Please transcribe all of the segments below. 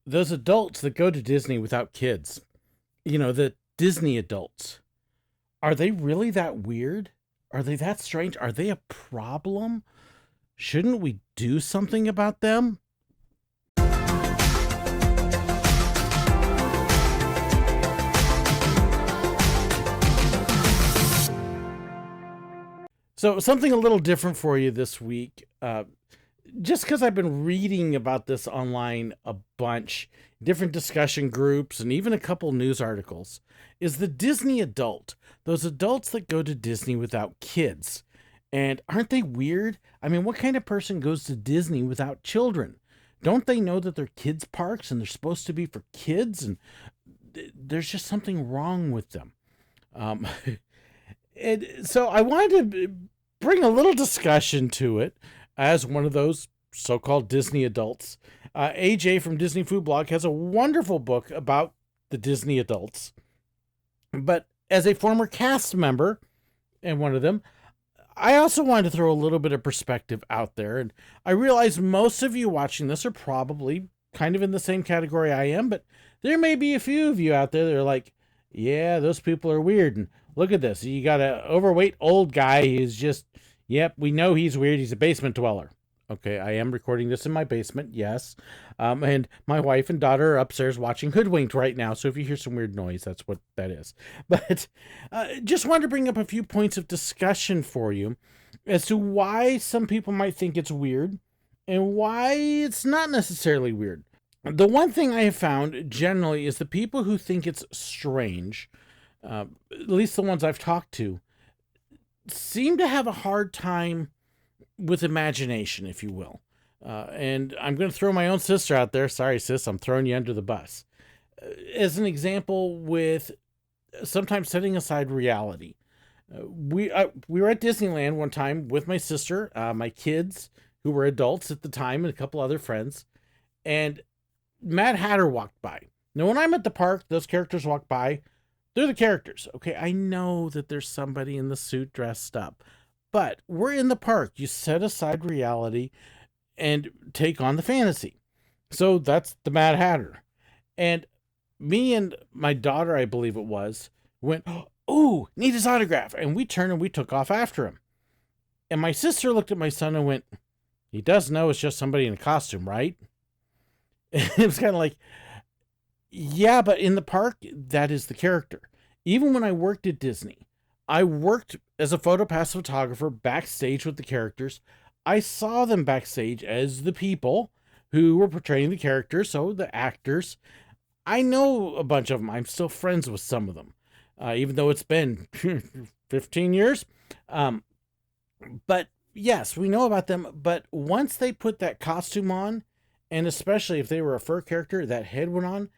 those adults that go to Disney without kids, the Disney adults, are they really that weird? Are they that strange? Are they a problem? Shouldn't we do something about them? So, something a little different for you this week. Just because I've been reading about this online a bunch, different discussion groups, and even a couple news articles, is the Disney adult. Those adults that go to Disney without kids. And aren't they weird? I mean, what kind of person goes to Disney without children? Don't they know that they're kids' parks and they're supposed to be for kids? And there's just something wrong with them. Um, and so I wanted to bring a little discussion to it as one of those so-called Disney adults. AJ from Disney Food Blog has a wonderful book about the Disney adults. But as a former cast member, and one of them, I also wanted to throw a little bit of perspective out there. And I realize most of you watching this are probably kind of in the same category I am, but there may be a few of you out there that are like, yeah, those people are weird. And look at this. You got an overweight old guy who's just, yep, we know he's weird. He's a basement dweller. Okay, I am recording this in my basement, yes. And my wife and daughter are upstairs watching Hoodwinked right now, so if you hear some weird noise, that's what that is. But just wanted to bring up a few points of discussion for you as to why some people might think it's weird and why it's not necessarily weird. The one thing I have found generally is the people who think it's strange, at least the ones I've talked to, seem to have a hard time with imagination, if you will. And I'm going to throw my own sister out there. Sorry, sis, I'm throwing you under the bus. As an example, with sometimes setting aside reality. We were at Disneyland one time with my sister, my kids, who were adults at the time, and a couple other friends. And Mad Hatter walked by. Now, when I'm at the park, those characters walk by. They're the characters. Okay, I know that there's somebody in the suit dressed up. But we're in the park. You set aside reality and take on the fantasy. So that's the Mad Hatter. And me and my daughter, I believe it was, went, "Ooh, need his autograph." And we turned and we took off after him. And my sister looked at my son and went, "He does know it's just somebody in a costume, right?" And it was kind of like, yeah, but in the park, that is the character. Even when I worked at Disney, I worked as a Photopass photographer backstage with the characters. I saw them backstage as the people who were portraying the characters, so the actors. I know a bunch of them. I'm still friends with some of them, even though it's been 15 years. But yes, we know about them. But once they put that costume on, and especially if they were a fur character, that head went on,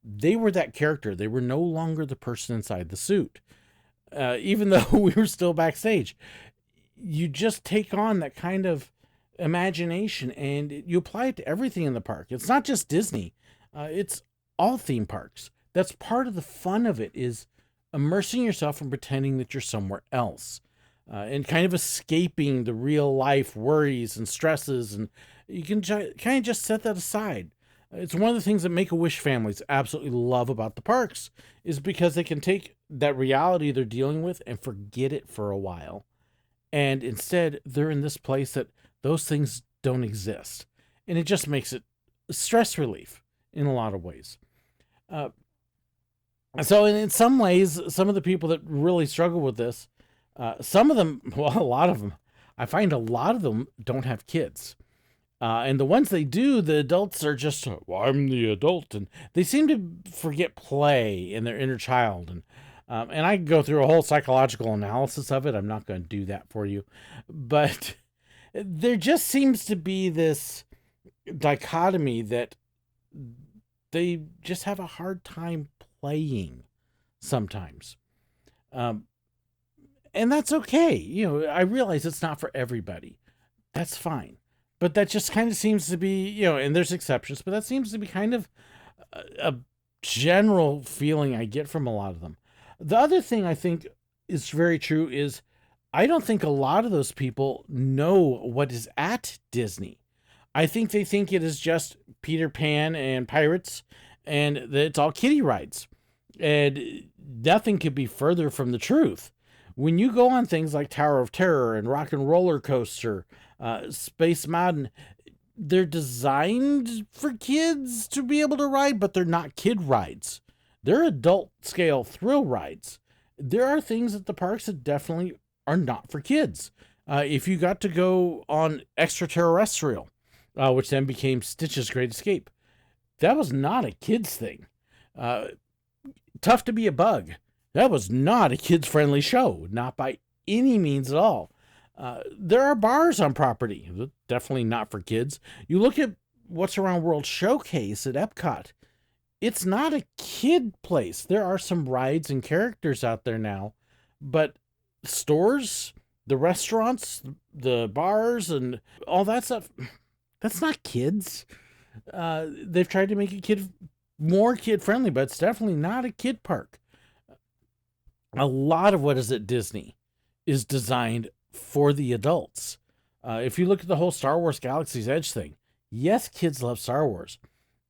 they were that character. They were no longer the person inside the suit. Even though we were still backstage, you just take on that kind of imagination and you apply it to everything in the park. It's not just Disney. It's all theme parks. That's part of the fun of it, is immersing yourself and pretending that you're somewhere else, and kind of escaping the real life worries and stresses. And you can kind of just set that aside. It's one of the things that Make-A-Wish families absolutely love about the parks, is because they can take that reality they're dealing with and forget it for a while. And instead, they're in this place that those things don't exist. And it just makes it stress relief in a lot of ways. So in some ways, some of the people that really struggle with this, some of them, well, a lot of them, I find a lot of them don't have kids. And the ones they do, the adults are just, well, I'm the adult. And they seem to forget play in their inner child. And I can go through a whole psychological analysis of it. I'm not going to do that for you. But there just seems to be this dichotomy that they just have a hard time playing sometimes. And that's okay. I realize it's not for everybody. That's fine. But that just kind of seems to be, and there's exceptions, but that seems to be kind of a general feeling I get from a lot of them. The other thing I think is very true is I don't think a lot of those people know what is at Disney. I think it is just Peter Pan and pirates, and that it's all kiddie rides. And nothing could be further from the truth. When you go on things like Tower of Terror and Rock and Roller Coaster, Space Mountain, they're designed for kids to be able to ride, but they're not kid rides. They're adult scale thrill rides. There are things at the parks that definitely are not for kids. If you got to go on Extraterrestrial, which then became Stitch's Great Escape, that was not a kid's thing. Uh, Tough to Be a Bug, that was not a kids-friendly show, not by any means at all. There are bars on property, definitely not for kids. You look at What's Around World Showcase at Epcot, it's not a kid place. There are some rides and characters out there now, but stores, the restaurants, the bars, and all that stuff, that's not kids. They've tried to make it more kid friendly, but it's definitely not a kid park. A lot of what is at Disney is designed for the adults. If you look at the whole Star Wars Galaxy's Edge thing, yes, kids love Star Wars,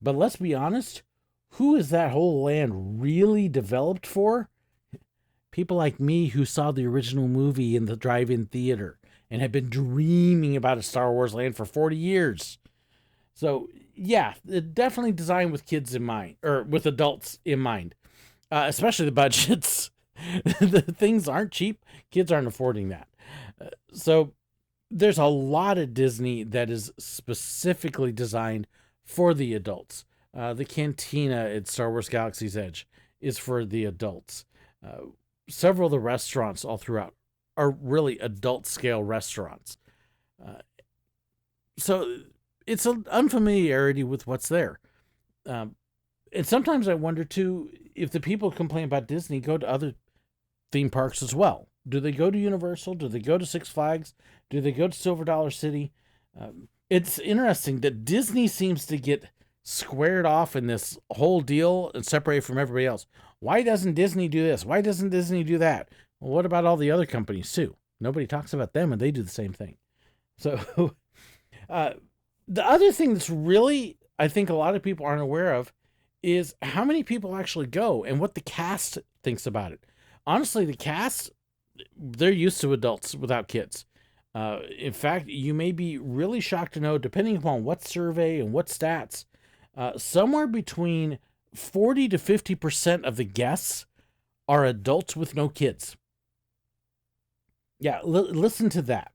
but let's be honest, who is that whole land really developed for? People like me who saw the original movie in the drive-in theater and have been dreaming about a Star Wars land for 40 years. So, yeah, definitely designed with kids in mind, or with adults in mind, especially the budgets. The things aren't cheap. Kids aren't affording that. So there's a lot of Disney that is specifically designed for the adults. The cantina at Star Wars Galaxy's Edge is for the adults. Several of the restaurants all throughout are really adult scale restaurants. So it's an unfamiliarity with what's there. And sometimes I wonder too, if the people who complain about Disney go to other theme parks as well. Do they go to Universal? Do they go to Six Flags? Do they go to Silver Dollar City? It's interesting that Disney seems to get squared off in this whole deal and separated from everybody else. Why doesn't Disney do this? Why doesn't Disney do that? Well, what about all the other companies too? Nobody talks about them, and they do the same thing. So the other thing that's really, I think a lot of people aren't aware of is how many people actually go and what the cast thinks about it. Honestly, the cast, they're used to adults without kids. In fact, you may be really shocked to know, depending upon what survey and what stats, somewhere between 40 to 50% of the guests are adults with no kids. Yeah, listen to that.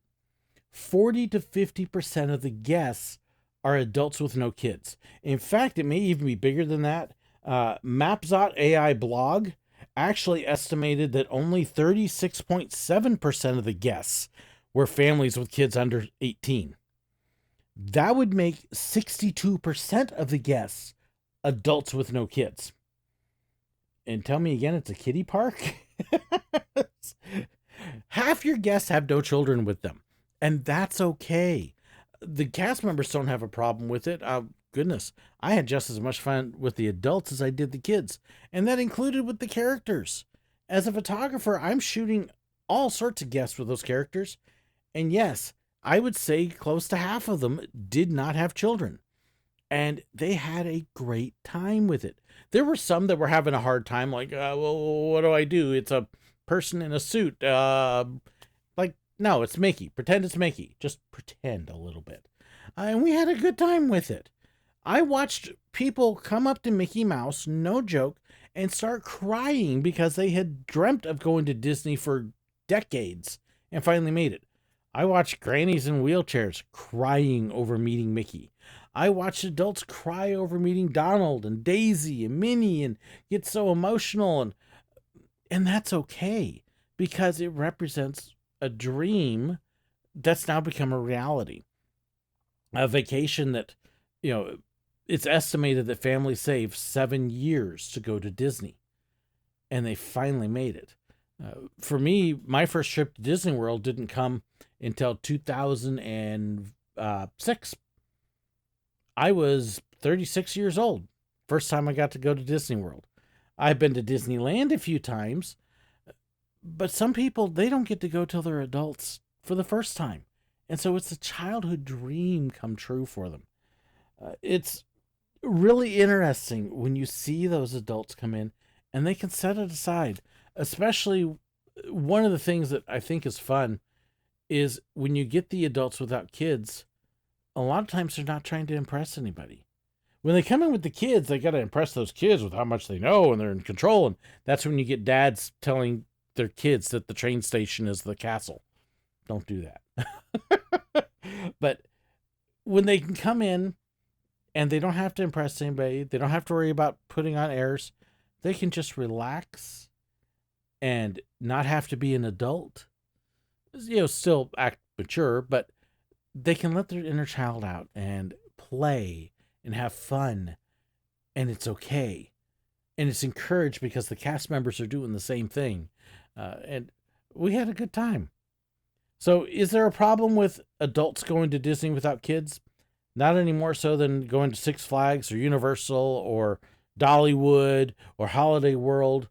40 to 50% of the guests are adults with no kids. In fact, it may even be bigger than that. Mapzot AI blog actually estimated that only 36.7% of the guests were families with kids under 18. That would make 62% of the guests adults with no kids. And tell me again, it's a kiddie park? Half your guests have no children with them, and that's okay. The cast members don't have a problem with it. Goodness, I had just as much fun with the adults as I did the kids, and that included with the characters. As a photographer, I'm shooting all sorts of guests with those characters, and yes, I would say close to half of them did not have children, and they had a great time with it. There were some that were having a hard time, like, well, what do I do? It's a person in a suit. No, it's Mickey. Pretend it's Mickey. Just pretend a little bit. And we had a good time with it. I watched people come up to Mickey Mouse, no joke, and start crying because they had dreamt of going to Disney for decades and finally made it. I watched grannies in wheelchairs crying over meeting Mickey. I watched adults cry over meeting Donald and Daisy and Minnie and get so emotional, and that's okay because it represents a dream that's now become a reality. A vacation that, it's estimated that families save 7 years to go to Disney, and they finally made it. For me, my first trip to Disney World didn't come until 2006. I was 36 years old. First time I got to go to Disney World. I've been to Disneyland a few times, but some people, they don't get to go till they're adults for the first time. And so it's a childhood dream come true for them. It's really interesting when you see those adults come in and they can set it aside. Especially one of the things that I think is fun is when you get the adults without kids, a lot of times they're not trying to impress anybody. When they come in with the kids, they got to impress those kids with how much they know and they're in control. And that's when you get dads telling their kids that the train station is the castle. Don't do that. But when they can come in and they don't have to impress anybody, they don't have to worry about putting on airs, they can just relax and not have to be an adult. Still act mature, but they can let their inner child out and play and have fun, and it's okay. And it's encouraged because the cast members are doing the same thing. And we had a good time. So is there a problem with adults going to Disney without kids? Not any more so than going to Six Flags or Universal or Dollywood or Holiday World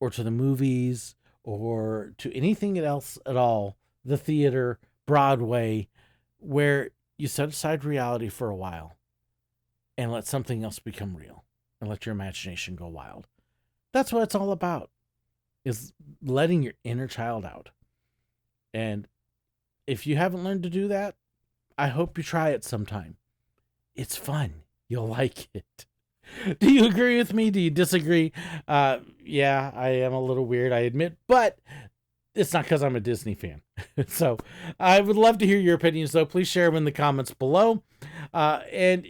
or to the movies or to anything else at all, the theater, Broadway, where you set aside reality for a while and let something else become real and let your imagination go wild. That's what it's all about, is letting your inner child out. And if you haven't learned to do that, I hope you try it sometime. It's fun. You'll like it. Do you agree with me? Do you disagree? Yeah, I am a little weird, I admit, but it's not because I'm a Disney fan. So I would love to hear your opinions, though. Please share them in the comments below. And,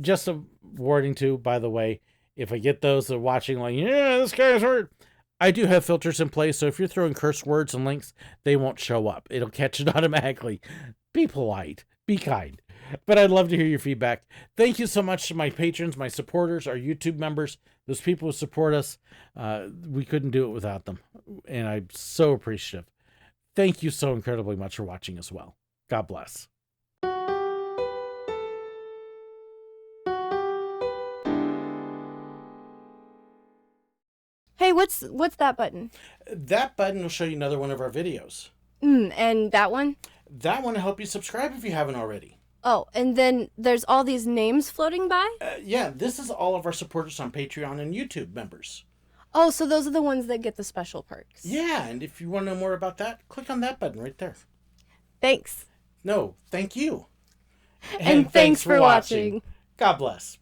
just a warning too, by the way, if I get those that are watching like, yeah, this guy's hurt, I do have filters in place. So if you're throwing curse words and links, they won't show up. It'll catch it automatically. Be polite. Be kind. But I'd love to hear your feedback. Thank you so much to my patrons, my supporters, our YouTube members, those people who support us. We couldn't do it without them. And I'm so appreciative. Thank you so incredibly much for watching as well. God bless. Hey, what's that button? That button will show you another one of our videos. And that one? That one will help you subscribe if you haven't already. Oh, and then there's all these names floating by? Yeah, this is all of our supporters on Patreon and YouTube members. Oh, so those are the ones that get the special perks. Yeah, and if you want to know more about that, click on that button right there. Thanks. No, thank you. And thanks for watching. God bless.